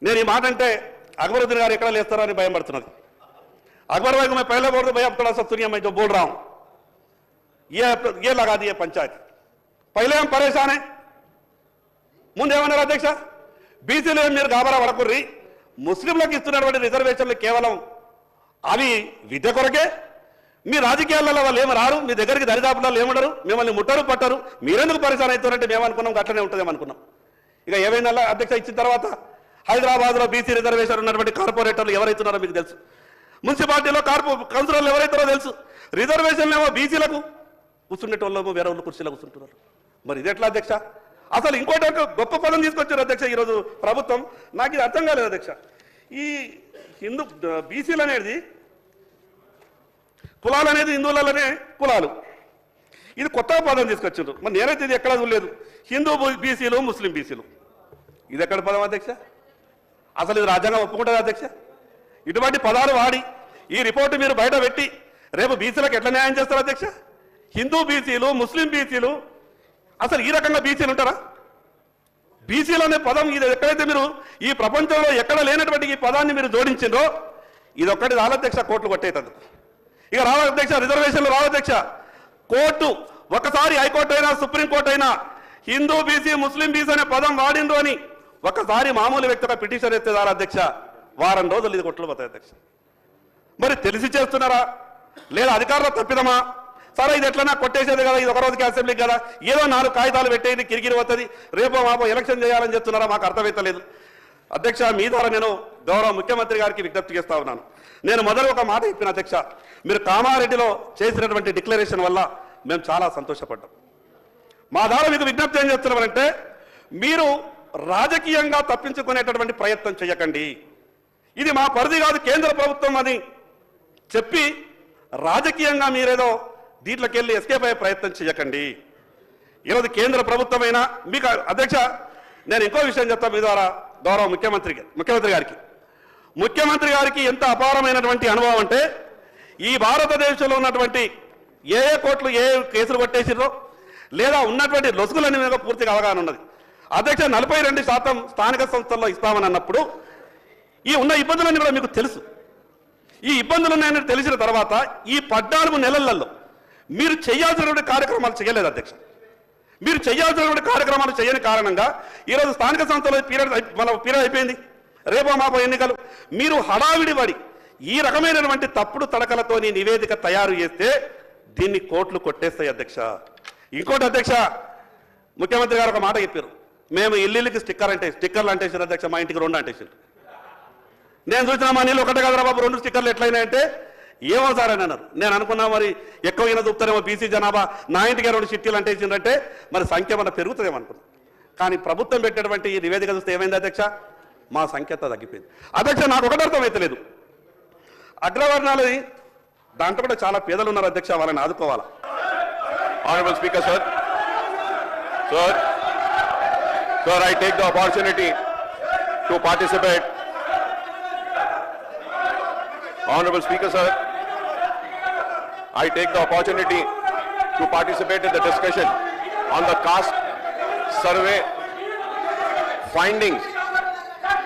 నేను ఈ మాట అంటే अकबरुद्दीन गाరు ఎక్కడ లేస్తారని భయం పడుతున్నది। अकबर भाई को मैं पहले बोल रहा भाई अब थोड़ा सा सुनिए, मैं जो बोल रहा हूं ये लगा दिए पंचायत। पहले हम परेशान हैं, ముందేమన్నారు అధ్యక్ష, బీసీలు మీరు గాబరా పడకుర్రి, ముస్లింలకు ఇస్తున్నటువంటి రిజర్వేషన్లు కేవలం అవి విద్య కొరకే, మీ రాజకీయాలలో వాళ్ళు ఏమి రారు, మీ దగ్గరికి దరిదాపులలో ఏముండరు, మిమ్మల్ని ముట్టరు పట్టరు, మీరెందుకు పరిశాన్ అవుతారంటే మేము అనుకున్నాం అట్లనే ఉంటుందేమో అనుకున్నాం। ఇక ఏమైందల్లా అధ్యక్ష ఇచ్చిన తర్వాత హైదరాబాద్లో బీసీ రిజర్వేషన్ ఉన్నటువంటి కార్పొరేటర్లు ఎవరైతున్నారో మీకు తెలుసు, మున్సిపాలిటీలో కౌన్సిలర్లు ఎవరైతారో తెలుసు, రిజర్వేషన్లు ఏమో బీసీలకు కూర్చుండేటోళ్ళేమో వేరే వాళ్ళు కుర్చీలో కూర్చుంటున్నారు। మరి ఇది ఎట్లా అధ్యక్ష? అసలు ఇంకోటి ఒక గొప్ప పదం తీసుకొచ్చారు అధ్యక్ష ఈరోజు ప్రభుత్వం, నాకు ఇది అర్థం కాలేదు అధ్యక్ష। ఈ హిందూ బీసీలు అనేది కులాలు అనేది హిందువులలోనే కులాలు, ఇది కొత్త పదం తీసుకొచ్చారు। మరి నేనైతే ఇది ఎక్కడ చూడలేదు, హిందూ బీసీలు ముస్లిం బీసీలు, ఇది ఎక్కడ పదం అధ్యక్ష? అసలు ఇది రాజ్యాంగం ఒప్పుకుంటుంది అధ్యక్ష? ఇటువంటి పదాలు వాడి ఈ రిపోర్టు మీరు బయట పెట్టి రేపు బీసీలకు ఎట్లా న్యాయం చేస్తారు అధ్యక్ష? హిందూ బీసీలు ముస్లిం బీసీలు, అసలు ఈ రకంగా బీసీలు ఉంటారా? బీసీలు అనే పదం ఇది ఎక్కడైతే మీరు ఈ ప్రపంచంలో ఎక్కడ లేనటువంటి ఈ పదాన్ని మీరు జోడించిందో ఇది ఒక్కటి రాలధ్యక్ష కోర్టులు కొట్టేటది। ఇక రావధ్యక్ష రిజర్వేషన్లు రావధ్యక్ష, కోర్టు ఒకసారి హైకోర్టు అయినా సుప్రీంకోర్టు అయినా హిందూ బీసీ ముస్లిం బీసీ అనే పదం వాడిందో అని ఒకసారి మామూలు వ్యక్తిగా పిటిషన్ ఎత్తే అధ్యక్ష వారం రోజులు ఇది కొట్లు పోతాయి అధ్యక్ష। మరి తెలిసి చేస్తున్నారా లేదా అధికారుల తప్పిదమా? సరే ఇది ఎట్లన్నా కొట్టేసేది కదా, ఇది ఒక రోజుకి అసెంబ్లీకి కదా, ఏదో 4 కాగితాలు పెట్టేది కిరికిరి వస్తుంది, రేపో మాపో ఎలక్షన్ చేయాలని చెప్తున్నారా? మాకు అర్థమైతలేదు అధ్యక్ష। మీ ద్వారా నేను గౌరవ ముఖ్యమంత్రి గారికి విజ్ఞప్తి చేస్తా ఉన్నాను। నేను మొదలు ఒక మాట చెప్పిన అధ్యక్ష, మీరు కామారెడ్డిలో చేసినటువంటి డిక్లరేషన్ వల్ల మేము చాలా సంతోషపడ్డాం। మా ద్వారా మీకు విజ్ఞప్తి ఏం చేస్తున్నామంటే మీరు రాజకీయంగా తప్పించుకునేటటువంటి ప్రయత్నం చేయకండి, ఇది మా పరిధి కాదు కేంద్ర ప్రభుత్వం అని చెప్పి రాజకీయంగా మీరేదో దీంట్లోకి వెళ్ళి ఎస్కేప్ అయ్యే ప్రయత్నం చేయకండి। ఈరోజు కేంద్ర ప్రభుత్వమైనా మీకు అధ్యక్ష నేను ఇంకో విషయం చెప్తాను మీ ద్వారా గౌరవ ముఖ్యమంత్రి గారికి ఎంత అపారమైనటువంటి అనుభవం అంటే ఈ భారతదేశంలో ఉన్నటువంటి ఏ కోర్టులు ఏ కేసులు కొట్టేసిరో లేదా ఉన్నటువంటి లొసుగులన్నీ మీద పూర్తిగా అవగాహన ఉన్నది అధ్యక్ష। 42% స్థానిక సంస్థల్లో ఇస్తామని అన్నప్పుడు ఈ ఉన్న ఇబ్బందులన్నీ కూడా మీకు తెలుసు। ఈ ఇబ్బందులు ఉన్నాయని తెలిసిన తర్వాత ఈ 14 నెలలలో మీరు చేయాల్సినటువంటి కార్యక్రమాలు చేయలేదు అధ్యక్ష। మీరు చేయాల్సినటువంటి కార్యక్రమాలు చేయని కారణంగా ఈరోజు స్థానిక సంస్థల పీరియడ్ అయిపోయింది, రేపో మాపో ఎన్నికలు, మీరు హడావిడి పడి ఈ రకమైనటువంటి తప్పుడు తడకలతోని నివేదిక తయారు చేస్తే దీన్ని కోర్టులు కొట్టేస్తాయి అధ్యక్ష। ఇంకోటి అధ్యక్ష, ముఖ్యమంత్రి గారు ఒక మాట చెప్పారు, మేము ఇల్లుకి స్టిక్కర్లు అంటేసారు అధ్యక్ష, మా ఇంటికి 2 అంటేసారు। నేను చూసిన మా నీళ్ళు ఒకటే కదరా బాబు 2 స్టిక్కర్లు ఎట్లయినాయంటే ఏమో సార్ అని అన్నారు। నేను అనుకున్నా మరి ఎక్కువైనా చూపుతారేమో బీసీ జనాభా, నా ఇంటికి 2 చిట్టీలు అంటేసిందంటే మరి సంఖ్య మన పెరుగుతుందేమో అనుకున్నాం। కానీ ప్రభుత్వం పెట్టేటువంటి ఈ నివేదిక చూస్తే ఏమైంది అధ్యక్ష, మా సంఖ్య తగ్గిపోయింది అధ్యక్ష। నాకు ఒకటి అర్థమైతలేదు, అగ్రవర్ణాలది దాంట్లో కూడా చాలా పేదలు ఉన్నారు అధ్యక్ష, వాళ్ళని ఆదుకోవాలా? Honorable Speaker, sir, I take the opportunity to participate. Honorable Speaker, sir, I take the opportunity to participate in the discussion on the caste survey findings.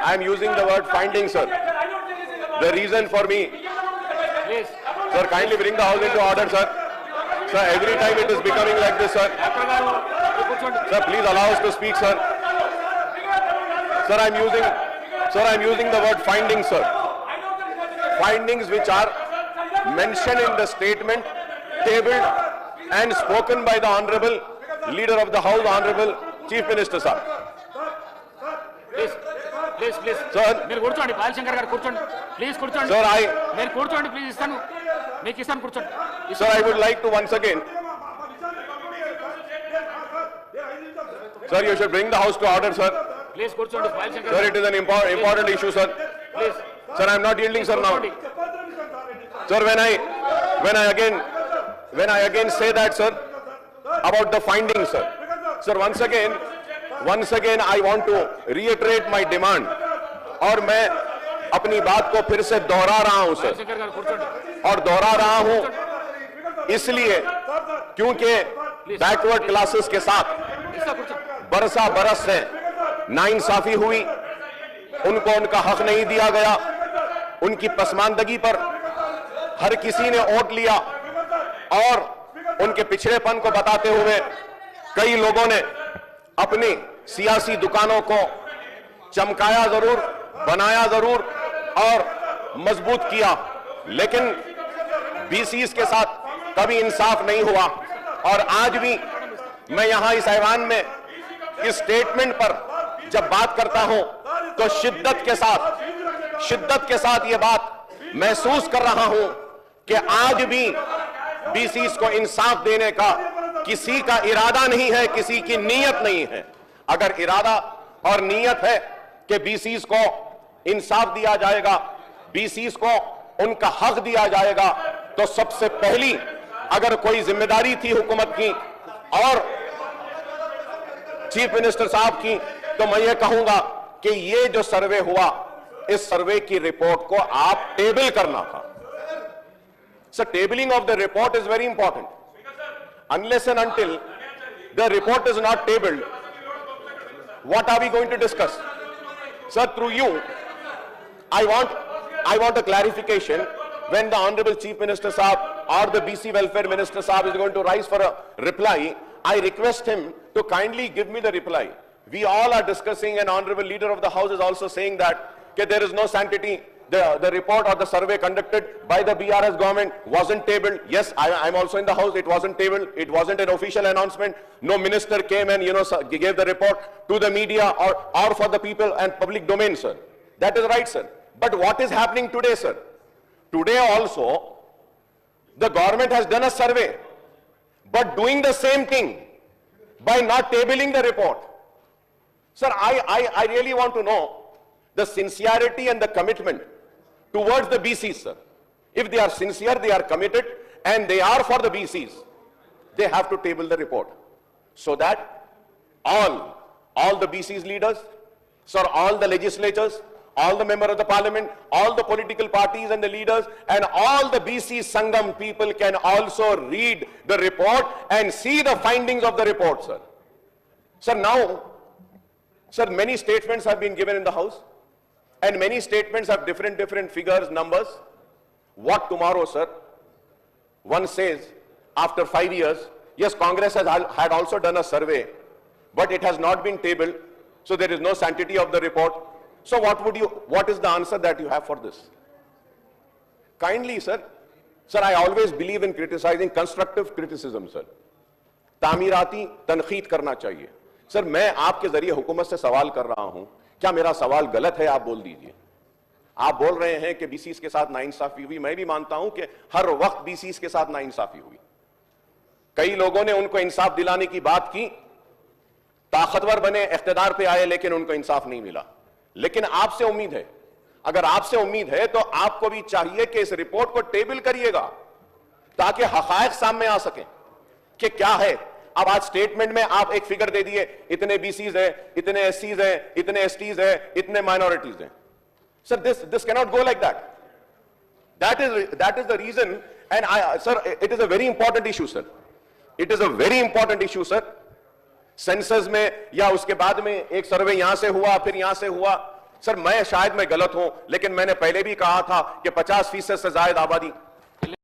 I am using the word findings, sir. The reason for me, Please. sir, kindly bring the house into order, sir. Sir, every time it is becoming like this, sir. Sir, please allow us to speak, sir. Sir, I am using the word findings, sir. Findings which are mentioned in the statement tabled and spoken by the Honorable Leader of the House, Honorable Chief Minister, sir. Please. Sir. మీరు కూర్చోండి, బాలశంకర్ గారు కూర్చోండి, please కూర్చోండి. Sir, మీరు కూర్చోండి please, ఇస్తాను మీకు ఇస్తాను, కూర్చోండి. Sir, I would like to once again. Sir, you should bring the house to order, sir. Please కూర్చోండి Balashankar. Sir, it is an important issue, sir. Please. Sir, I am not yielding, sir, now. Sir, when I again say that, sir, about the findings, sir. Sir, once again I want to reiterate my demand. और मैं अपनी बात को फिर से दोहरा रहा हूं, सर, బాలశంకర్ గారు కూర్చోండి. और दोहरा रहा हूं इसलिए क्योंकि बैकवर्ड क्लासेस के साथ ఇస్తా కూర్చోండి. बरसा बरस से नाइंसाफी हुई, ان کو ان کا حق نہیں دیا گیا. ان کی پسماندگی پر ہر کسی نے ووٹ لیا اور ان کے پچھڑے پن کو بتاتے ہوئے کئی لوگوں نے اپنی سیاسی دکانوں کو چمکایا ضرور, بنایا ضرور اور مضبوط کیا, لیکن بی سیز کے ساتھ کبھی انصاف نہیں ہوا. اور آج بھی میں یہاں اس ایوان میں اس سٹیٹمنٹ پر جب بات کرتا ہوں تو شدت کے ساتھ یہ بات محسوس کر رہا ہوں کہ آج بھی بی سیز کو انصاف دینے کا کسی کا ارادہ نہیں ہے, کسی کی نیت نہیں ہے. اگر ارادہ اور نیت ہے کہ بی سیز کو انصاف دیا جائے گا, بی سیز کو ان کا حق دیا جائے گا, تو سب سے پہلی اگر کوئی ذمہ داری تھی حکومت کی اور چیف منسٹر صاحب کی, تو میں یہ کہوں گا کہ یہ جو سروے ہوا, اس سروے کی رپورٹ کو آپ ٹیبل کرنا تھا. So tabling of the report is very important. Unless and until the report is not tabled, what are we going to discuss? Sir, through you, I want a clarification. When the Honorable Chief Minister Saab or the BC Welfare Minister Saab is going to rise for a reply, I request him to kindly give me the reply. We all are discussing, and Honorable Leader of the House is also saying that there is no sanctity. The report or the survey conducted by the BRS government wasn't tabled. Yes, I'm also in the House. It wasn't tabled. It wasn't an official announcement. No minister came and, gave the report to the media or for the people and public domain, sir. That is right, sir. But what is happening today, sir? Today also, the government has done a survey, but doing the same thing by not tabling the report. Sir, I really want to know the sincerity and the commitment towards the BCs, sir. If they are sincere, they are committed, and they are for the BCs, they have to table the report so that all the BCs leaders, sir, all the legislators, all the members of the parliament, all the political parties and the leaders, and all the BC Sangam people can also read the report and see the findings of the report, sir. Sir, now, sir, many statements have been given in the House, and many statements have different figures, numbers. What tomorrow, sir? One says, after 5 years, yes, Congress had also done a survey, but it has not been tabled, so there is no sanctity of the report. So what is the answer that you have for this? Kindly, sir, I always believe in criticizing, constructive criticism, sir. تعمیراتی تنقید کرنا چاہیے. سر, میں آپ کے ذریعے حکومت سے سوال کر رہا ہوں, کیا میرا سوال غلط ہے؟ آپ بول دیجئے. آپ بول رہے ہیں کہ بی سیز کے ساتھ ناانصافی ہوئی. میں بھی مانتا ہوں کہ ہر وقت بی سیز کے ساتھ ناانصافی ہوئی. کئی لوگوں نے ان کو انصاف دلانے کی بات کی, طاقتور بنے, اقتدار پہ آئے, لیکن ان کو انصاف نہیں ملا. لیکن آپ سے امید ہے, اگر آپ سے امید ہے تو آپ کو بھی چاہیے کہ اس رپورٹ کو ٹیبل کریے گا تاکہ حقائق سامنے آ سکیں کہ کیا ہے. اب آج سٹیٹمنٹ میں آپ ایک فگر دے دیے, اتنے بی سیز ہیں, اتنے ایس سیز ہیں, اتنے ایس ٹیز ہیں, اتنے مائنورٹیز ہیں. سر, this cannot go like that. That is the reason, and sir, it is a very important issue, sir. It is a very important issue, sir. سینسز میں یا اس کے بعد میں ایک سروے یہاں سے ہوا, پھر یہاں سے ہوا. سر, میں شاید میں غلط ہوں, لیکن میں نے پہلے بھی کہا تھا کہ 50% سے زائد آبادی